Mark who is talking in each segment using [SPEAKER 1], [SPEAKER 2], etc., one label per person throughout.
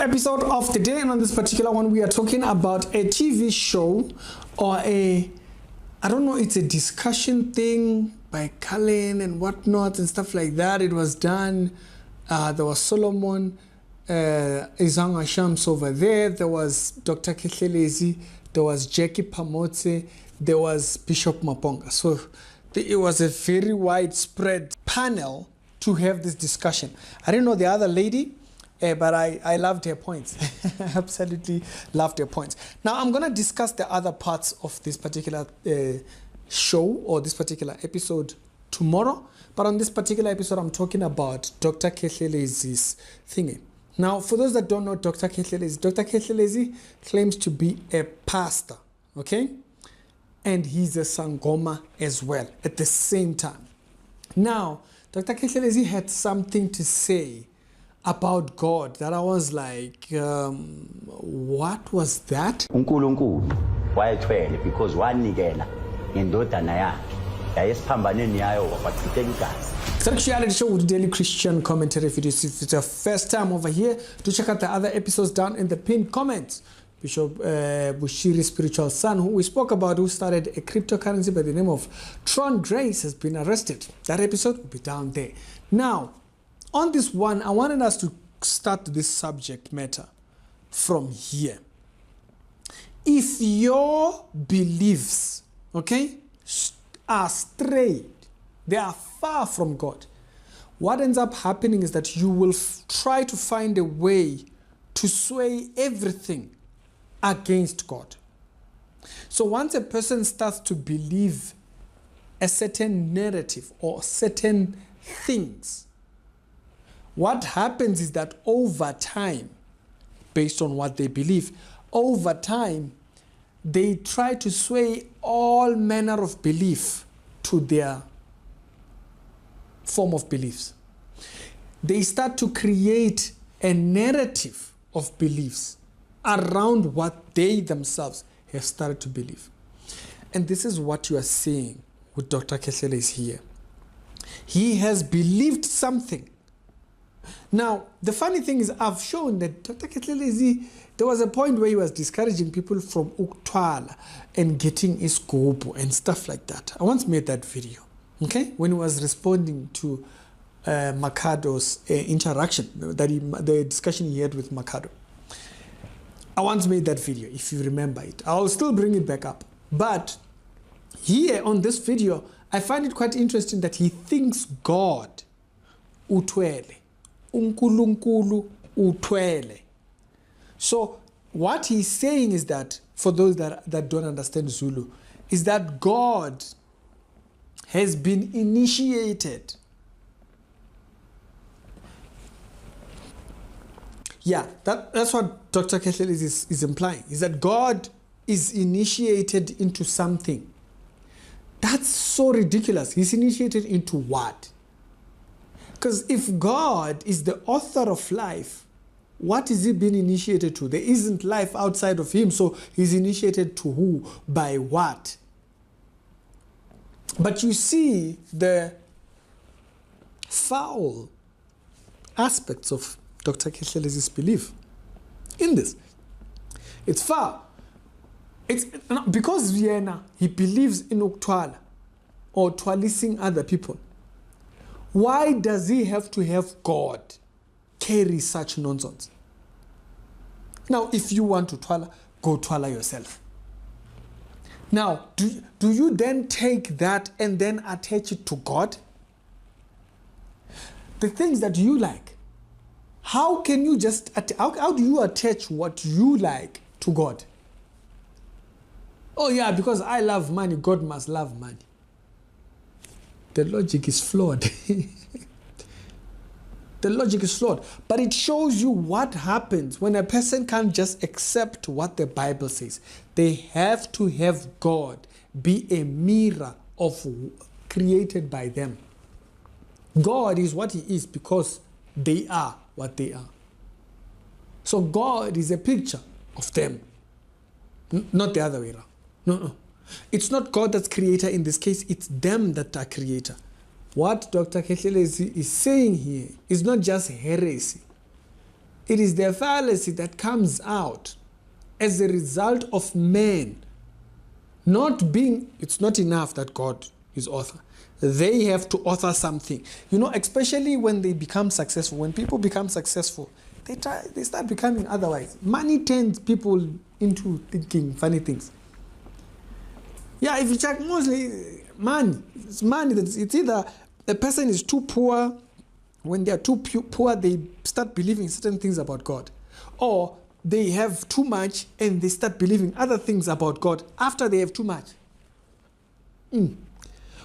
[SPEAKER 1] episode of the day, and on this particular one we are talking about a TV show or I don't know, it's a discussion thing by Cullen and whatnot and stuff like that. It was done. There was Solomon Izanga Shams over there. There was Dr. Khehlelezi. There was Jackie Pamotse. There was Bishop Maponga. So it was a very widespread panel to have this discussion. I didn't know the other lady, but I loved her points. Absolutely loved her points. Now I'm going to discuss the other parts of this particular show or this particular episode tomorrow. But on this particular episode, I'm talking about Dr. Khehlelezi's thingy. Now, for those that don't know Dr. Khehlelezi claims to be a pastor, okay? And he's a Sangoma as well at the same time. Now, Dr. Khehlelezi had something to say about God that I was like, what was that?
[SPEAKER 2] uNkulunkulu wayethwele because wanikela indodana yakhe yayesiphambaneni yayo wabachithela igazi.
[SPEAKER 1] Sexuality show with daily Christian commentary videos. If it's your first time over here, do check out the other episodes down in the pinned comments. Bishop Bushiri's spiritual son, who we spoke about, who started a cryptocurrency by the name of Tron Grace, has been arrested. That episode will be down there. Now, on this one, I wanted us to start this subject matter from here. If your beliefs, okay, are strayed, they are far from God, what ends up happening is that you will try to find a way to sway everything against God. So once a person starts to believe a certain narrative or certain things, what happens is that over time, based on what they believe, over time, they try to sway all manner of belief to their form of beliefs. They start to create a narrative of beliefs around what they themselves have started to believe. And this is what you are seeing with Dr. Khehlelezi here. He has believed something. Now, the funny thing is, I've shown that Dr. Khehlelezi, there was a point where he was discouraging people from uktwala and getting iskopo and stuff like that. I once made that video, okay, when he was responding to Makado's interaction, the discussion he had with Makado. I once made that video, if you remember it. I'll still bring it back up. But here on this video, I find it quite interesting that he thinks God utwele. uNkulunkulu utwele. So what he's saying is that, for those that don't understand Zulu, is that God has been initiated. Yeah, that's what Dr. Khehlelezi is implying, is that God is initiated into something. That's so ridiculous. He's initiated into what? Because if God is the author of life, what is he being initiated to? There isn't life outside of him, so he's initiated to who? By what? But you see the foul aspects of Dr. Khehlelezi's belief in this. It's foul. It's because Vienna, he believes in uktwala or twalising other people. Why does he have to have God carry such nonsense? Now, if you want to twala, go twala yourself. Now, do you then take that and then attach it to God? The things that you like, how can you just, how do you attach what you like to God? Oh yeah, because I love money, God must love money. The logic is flawed. The logic is flawed. But it shows you what happens when a person can't just accept what the Bible says. They have to have God be a mirror of created by them. God is what he is because they are what they are. So God is a picture of them, not the other way around. No. It's not God that's creator in this case, it's them that are creator. What Dr. Khehlelezi is saying here is not just heresy. It is the fallacy that comes out as a result of man not being, it's not enough that God is author. They have to author something. You know, especially when they become successful. When people become successful, they start becoming otherwise. Money turns people into thinking funny things. Yeah, if you check mostly money, it's money. It's either a person is too poor. When they are too poor, they start believing certain things about God. Or they have too much and they start believing other things about God after they have too much.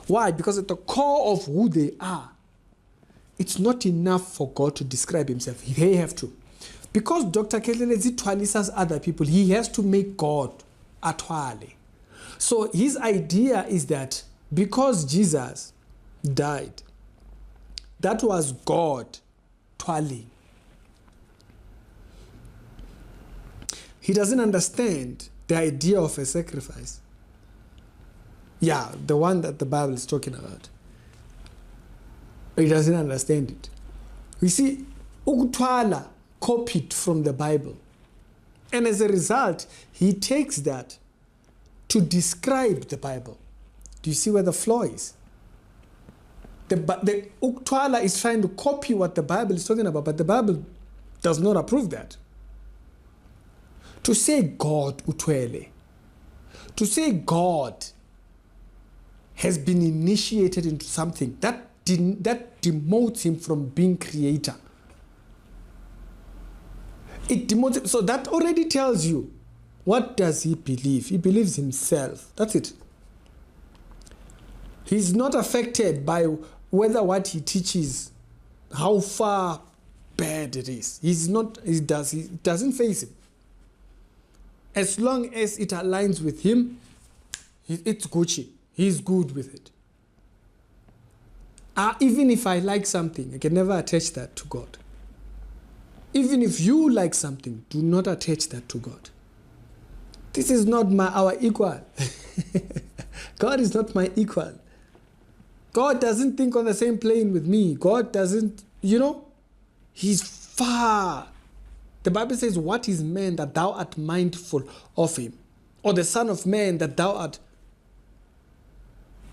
[SPEAKER 1] Why? Because at the core of who they are, it's not enough for God to describe himself. They have to. Because Dr. Khehlelezi twalisas other people, he has to make God atwale. So his idea is that because Jesus died, that was God twaling. He doesn't understand the idea of a sacrifice. Yeah, the one that the Bible is talking about. He doesn't understand it. You see, ukutwala copied from the Bible. And as a result, he takes that to describe the Bible. Do you see where the flaw is? The Uktwala is trying to copy what the Bible is talking about, but the Bible does not approve that. To say God utwele, to say God has been initiated into something, that demotes him from being creator. It demotes him. So that already tells you, what does he believe? He believes himself. That's it. He's not affected by whether what he teaches, how far bad it is. It doesn't face him. As long as it aligns with him, it's Gucci. He's good with it. Even if I like something, I can never attach that to God. Even if you like something, do not attach that to God. This is not our equal. God is not my equal. God doesn't think on the same plane with me. God doesn't, he's far. The Bible says, what is man that thou art mindful of him? Or the son of man that thou art.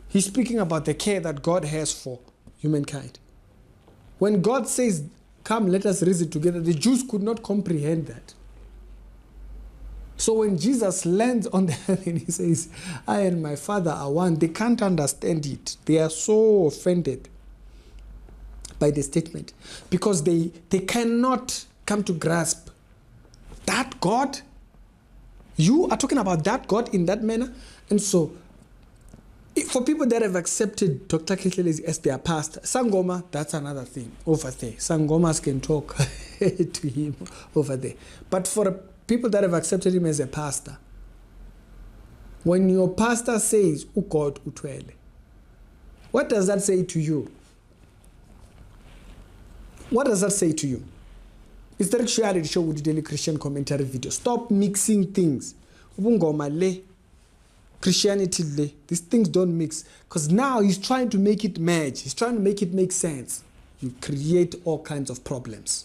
[SPEAKER 1] He's speaking about the care that God has for humankind. When God says, come, let us reason together, the Jews could not comprehend that. So when Jesus lands on the earth and he says, I and my Father are one, they can't understand it. They are so offended by the statement because they cannot come to grasp that God. You are talking about that God in that manner. And so for people that have accepted Dr. Khehlelezi as their pastor, Sangoma, that's another thing over there. Sangomas can talk to him over there. But for people that have accepted him as a pastor, when your pastor says, God utwele, what does that say to you? What does that say to you? It's the reality show with the daily Christian commentary video. Stop mixing things. Christianity, these things don't mix. Because now he's trying to make it match. He's trying to make it make sense. You create all kinds of problems.